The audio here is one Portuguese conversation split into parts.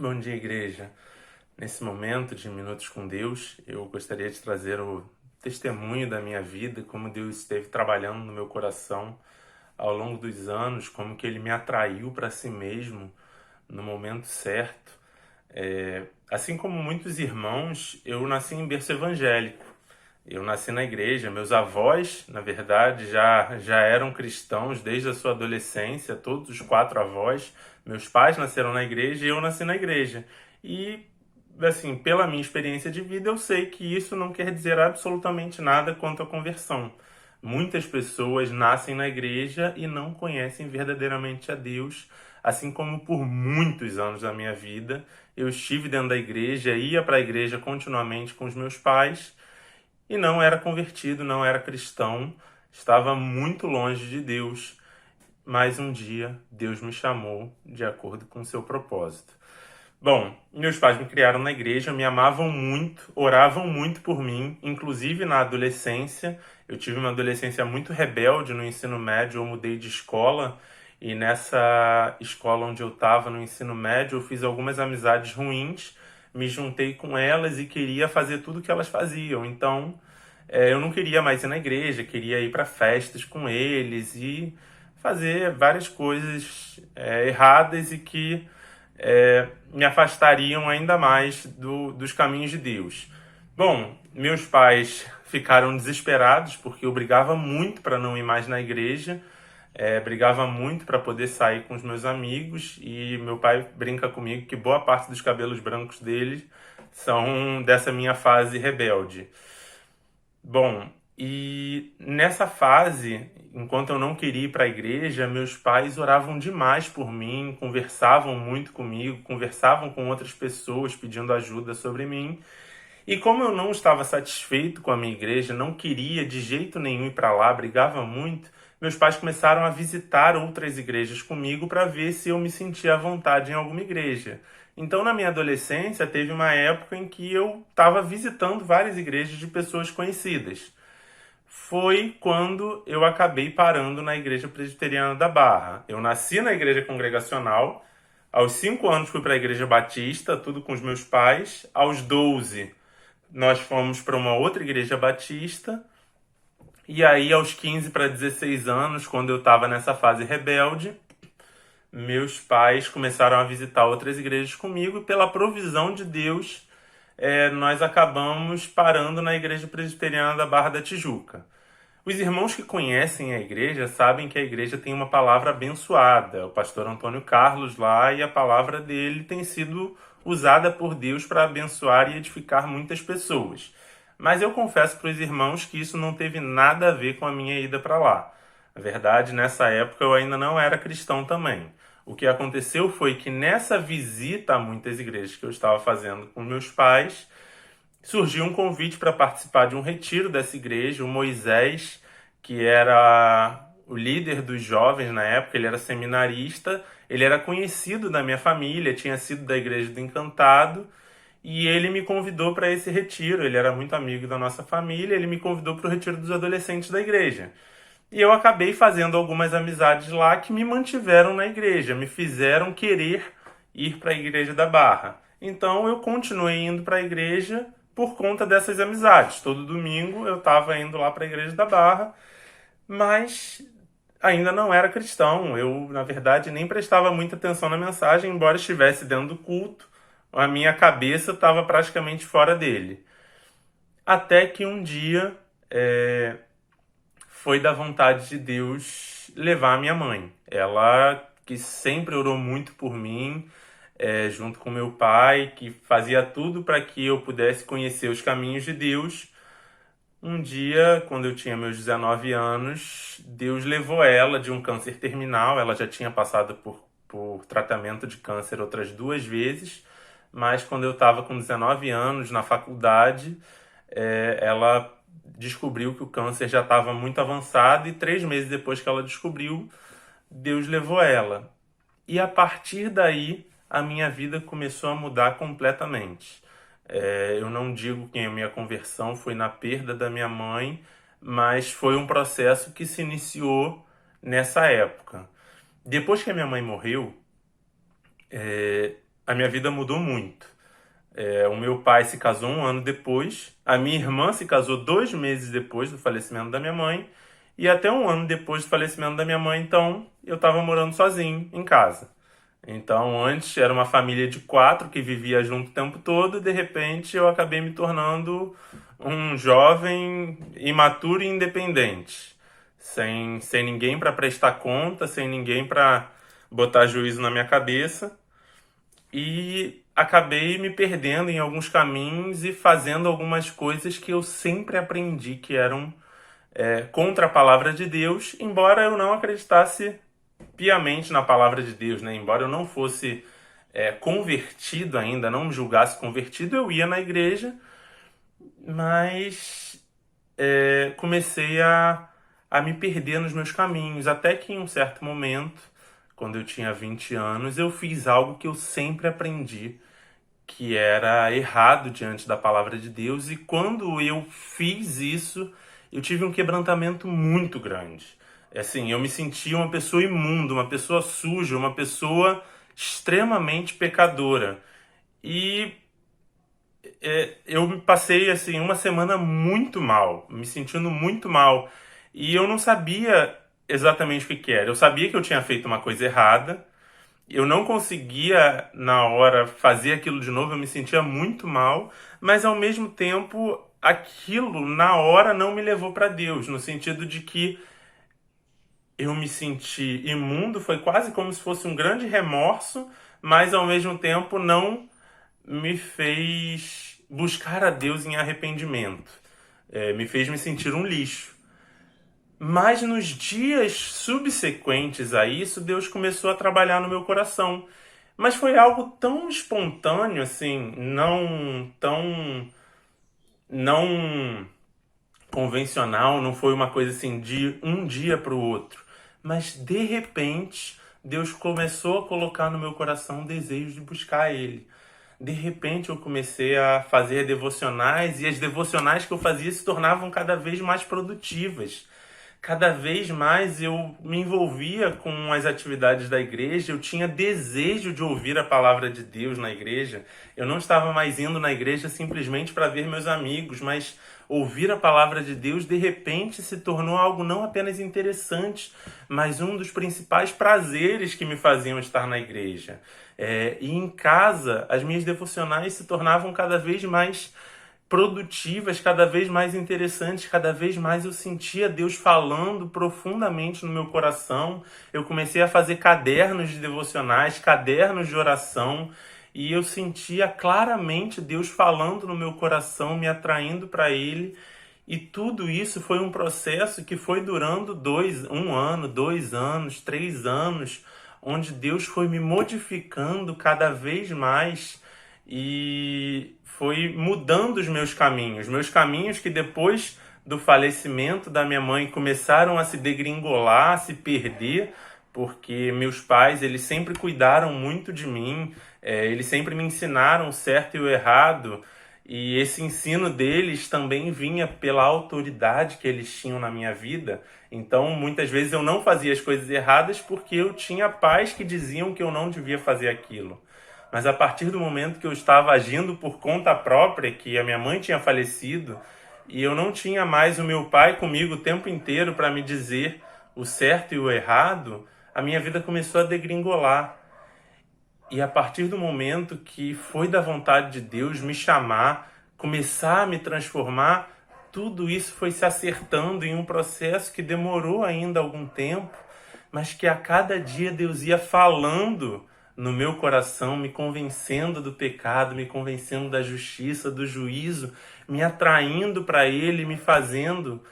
Bom dia, igreja. Nesse momento de Minutos com Deus, eu gostaria de trazer o testemunho da minha vida, como Deus esteve trabalhando no meu coração ao longo dos anos, como que Ele me atraiu para si mesmo no momento certo. Assim como muitos irmãos, eu nasci em berço evangélico. Eu nasci na igreja. Meus avós, na verdade, já eram cristãos desde a sua adolescência, todos os quatro avós. Meus pais nasceram na igreja e eu nasci na igreja. E, assim, pela minha experiência de vida, eu sei que isso não quer dizer absolutamente nada quanto à conversão. Muitas pessoas nascem na igreja e não conhecem verdadeiramente a Deus, assim como por muitos anos da minha vida eu estive dentro da igreja, ia para a igreja continuamente com os meus pais e não era convertido, não era cristão, estava muito longe de Deus, mas um dia Deus me chamou de acordo com o seu propósito. Bom, meus pais me criaram na igreja, me amavam muito, oravam muito por mim, inclusive na adolescência. Eu tive uma adolescência muito rebelde no ensino médio, eu mudei de escola e nessa escola onde eu estava no ensino médio eu fiz algumas amizades ruins, me juntei com elas e queria fazer tudo que elas faziam. Então, eu não queria mais ir na igreja, queria ir para festas com eles e fazer várias coisas erradas e que me afastariam ainda mais dos caminhos de Deus. Bom, meus pais ficaram desesperados porque eu brigava muito para não ir mais na igreja, brigava muito para poder sair com os meus amigos e meu pai brinca comigo que boa parte dos cabelos brancos dele são dessa minha fase rebelde. Bom, e nessa fase, enquanto eu não queria ir para a igreja, meus pais oravam demais por mim, conversavam muito comigo, conversavam com outras pessoas pedindo ajuda sobre mim. E como eu não estava satisfeito com a minha igreja, não queria de jeito nenhum ir para lá, brigava muito, meus pais começaram a visitar outras igrejas comigo para ver se eu me sentia à vontade em alguma igreja. Então, na minha adolescência, teve uma época em que eu estava visitando várias igrejas de pessoas conhecidas. Foi quando eu acabei parando na Igreja Presbiteriana da Barra. Eu nasci na igreja congregacional, aos 5 anos fui para a Igreja Batista, tudo com os meus pais. Aos 12 nós fomos para uma outra igreja batista. E aí, aos 15 para 16 anos, quando eu estava nessa fase rebelde, meus pais começaram a visitar outras igrejas comigo e pela provisão de Deus, nós acabamos parando na Igreja Presbiteriana da Barra da Tijuca. Os irmãos que conhecem a igreja sabem que a igreja tem uma palavra abençoada. O pastor Antônio Carlos lá, e a palavra dele tem sido usada por Deus para abençoar e edificar muitas pessoas. Mas eu confesso para os irmãos que isso não teve nada a ver com a minha ida para lá. Na verdade, nessa época eu ainda não era cristão também. O que aconteceu foi que nessa visita a muitas igrejas que eu estava fazendo com meus pais, surgiu um convite para participar de um retiro dessa igreja. O Moisés, que era o líder dos jovens na época, ele era seminarista, ele era conhecido da minha família, tinha sido da Igreja do Encantado, e ele me convidou para esse retiro. Ele era muito amigo da nossa família, ele me convidou para o retiro dos adolescentes da igreja. E eu acabei fazendo algumas amizades lá que me mantiveram na igreja, me fizeram querer ir para a igreja da Barra. Então eu continuei indo para a igreja por conta dessas amizades. Todo domingo eu estava indo lá para a igreja da Barra, mas ainda não era cristão. Eu, na verdade, nem prestava muita atenção na mensagem, embora estivesse dentro do culto, a minha cabeça estava praticamente fora dele. Até que um dia foi da vontade de Deus levar a minha mãe. Ela que sempre orou muito por mim, junto com meu pai, que fazia tudo para que eu pudesse conhecer os caminhos de Deus. Um dia, quando eu tinha meus 19 anos, Deus levou ela de um câncer terminal. Ela já tinha passado por tratamento de câncer outras 2 vezes, mas quando eu estava com 19 anos na faculdade, ela descobriu que o câncer já estava muito avançado e 3 meses depois que ela descobriu, Deus levou ela. E a partir daí, a minha vida começou a mudar completamente. Eu não digo que a minha conversão foi na perda da minha mãe, mas foi um processo que se iniciou nessa época. Depois que a minha mãe morreu, a minha vida mudou muito. O meu pai se casou um ano depois, a minha irmã se casou 2 meses depois do falecimento da minha mãe, e até um ano depois do falecimento da minha mãe, então, eu estava morando sozinho em casa. Então, antes era uma família de 4 que vivia junto o tempo todo, e de repente eu acabei me tornando um jovem imaturo e independente, sem ninguém para prestar conta, sem ninguém para botar juízo na minha cabeça, e acabei me perdendo em alguns caminhos e fazendo algumas coisas que eu sempre aprendi que eram contra a palavra de Deus, embora eu não acreditasse piamente na palavra de Deus, né? Embora eu não fosse convertido ainda, não me julgasse convertido, eu ia na igreja, mas comecei a me perder nos meus caminhos, até que em um certo momento, quando eu tinha 20 anos, eu fiz algo que eu sempre aprendi, que era errado diante da palavra de Deus, e quando eu fiz isso, eu tive um quebrantamento muito grande. Assim, eu me sentia uma pessoa imunda, uma pessoa suja, uma pessoa extremamente pecadora. E eu me passei assim uma semana muito mal, me sentindo muito mal. E eu não sabia exatamente o que que era. Eu sabia que eu tinha feito uma coisa errada. Eu não conseguia, na hora, fazer aquilo de novo, eu me sentia muito mal, mas ao mesmo tempo, aquilo, na hora, não me levou para Deus, no sentido de que eu me senti imundo, foi quase como se fosse um grande remorso, mas ao mesmo tempo não me fez buscar a Deus em arrependimento. Me fez me sentir um lixo. Mas nos dias subsequentes a isso, Deus começou a trabalhar no meu coração. Mas foi algo tão espontâneo, assim, não convencional, não foi uma coisa assim de um dia para o outro. Mas de repente, Deus começou a colocar no meu coração um desejo de buscar Ele. De repente eu comecei a fazer devocionais, e as devocionais que eu fazia se tornavam cada vez mais produtivas. Cada vez mais eu me envolvia com as atividades da igreja, eu tinha desejo de ouvir a palavra de Deus na igreja. Eu não estava mais indo na igreja simplesmente para ver meus amigos, mas ouvir a palavra de Deus de repente se tornou algo não apenas interessante, mas um dos principais prazeres que me faziam estar na igreja. E em casa, as minhas devocionais se tornavam cada vez mais produtivas, cada vez mais interessantes, cada vez mais eu sentia Deus falando profundamente no meu coração. Eu comecei a fazer cadernos de devocionais, cadernos de oração, e eu sentia claramente Deus falando no meu coração, me atraindo para Ele. E tudo isso foi um processo que foi durando 1 ano, 2 anos, 3 anos, onde Deus foi me modificando cada vez mais e foi mudando os meus caminhos que depois do falecimento da minha mãe começaram a se degringolar, a se perder, porque meus pais, eles sempre cuidaram muito de mim, eles sempre me ensinaram o certo e o errado, e esse ensino deles também vinha pela autoridade que eles tinham na minha vida. Então, muitas vezes eu não fazia as coisas erradas porque eu tinha pais que diziam que eu não devia fazer aquilo. Mas a partir do momento que eu estava agindo por conta própria, que a minha mãe tinha falecido, e eu não tinha mais o meu pai comigo o tempo inteiro para me dizer o certo e o errado, a minha vida começou a degringolar. E a partir do momento que foi da vontade de Deus me chamar, começar a me transformar, tudo isso foi se acertando em um processo que demorou ainda algum tempo, mas que a cada dia Deus ia falando no meu coração, me convencendo do pecado, me convencendo da justiça, do juízo, me atraindo para Ele, me fazendo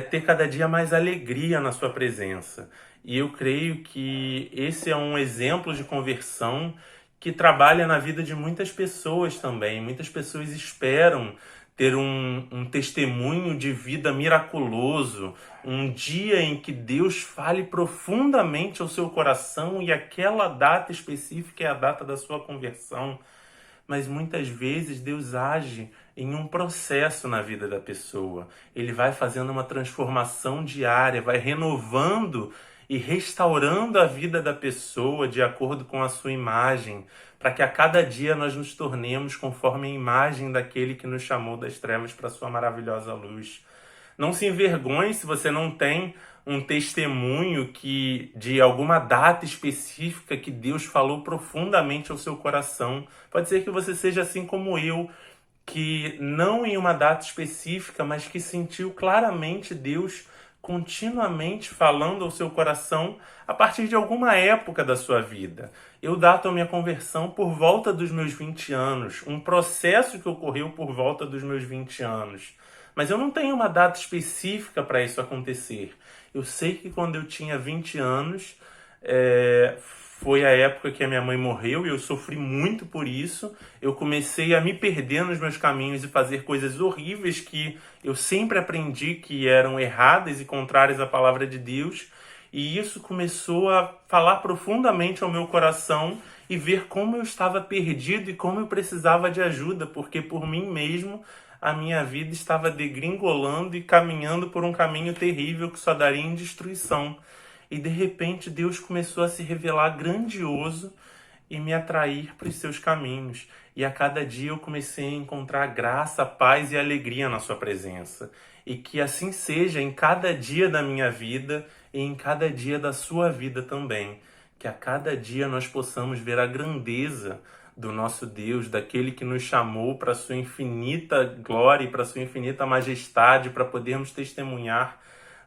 ter cada dia mais alegria na sua presença. E eu creio que esse é um exemplo de conversão que trabalha na vida de muitas pessoas também. Muitas pessoas esperam ter um testemunho de vida miraculoso, um dia em que Deus fale profundamente ao seu coração e aquela data específica é a data da sua conversão. Mas muitas vezes Deus age em um processo na vida da pessoa. Ele vai fazendo uma transformação diária, vai renovando e restaurando a vida da pessoa de acordo com a sua imagem, para que a cada dia nós nos tornemos conforme a imagem daquele que nos chamou das trevas para a sua maravilhosa luz. Não se envergonhe se você não tem um testemunho de alguma data específica que Deus falou profundamente ao seu coração. Pode ser que você seja assim como eu, que não em uma data específica, mas que sentiu claramente Deus continuamente falando ao seu coração a partir de alguma época da sua vida. Eu dato a minha conversão por volta dos meus 20 anos, um processo que ocorreu por volta dos meus 20 anos. Mas eu não tenho uma data específica para isso acontecer. Eu sei que quando eu tinha 20 anos, foi a época que a minha mãe morreu e eu sofri muito por isso. Eu comecei a me perder nos meus caminhos e fazer coisas horríveis que eu sempre aprendi que eram erradas e contrárias à palavra de Deus. E isso começou a falar profundamente ao meu coração e ver como eu estava perdido e como eu precisava de ajuda, porque por mim mesmo a minha vida estava degringolando e caminhando por um caminho terrível que só daria em destruição. E de repente Deus começou a se revelar grandioso e me atrair para os seus caminhos. E a cada dia eu comecei a encontrar graça, paz e alegria na sua presença. E que assim seja em cada dia da minha vida e em cada dia da sua vida também. Que a cada dia nós possamos ver a grandeza do nosso Deus, daquele que nos chamou para a sua infinita glória e para a sua infinita majestade, para podermos testemunhar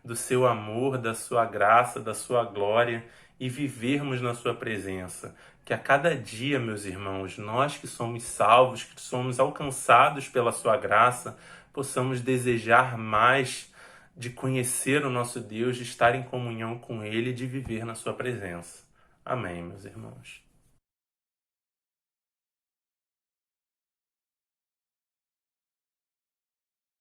do seu amor, da sua graça, da sua glória e vivermos na sua presença. Que a cada dia, meus irmãos, nós que somos salvos, que somos alcançados pela sua graça, possamos desejar mais de conhecer o nosso Deus, de estar em comunhão com Ele e de viver na sua presença. Amém, meus irmãos.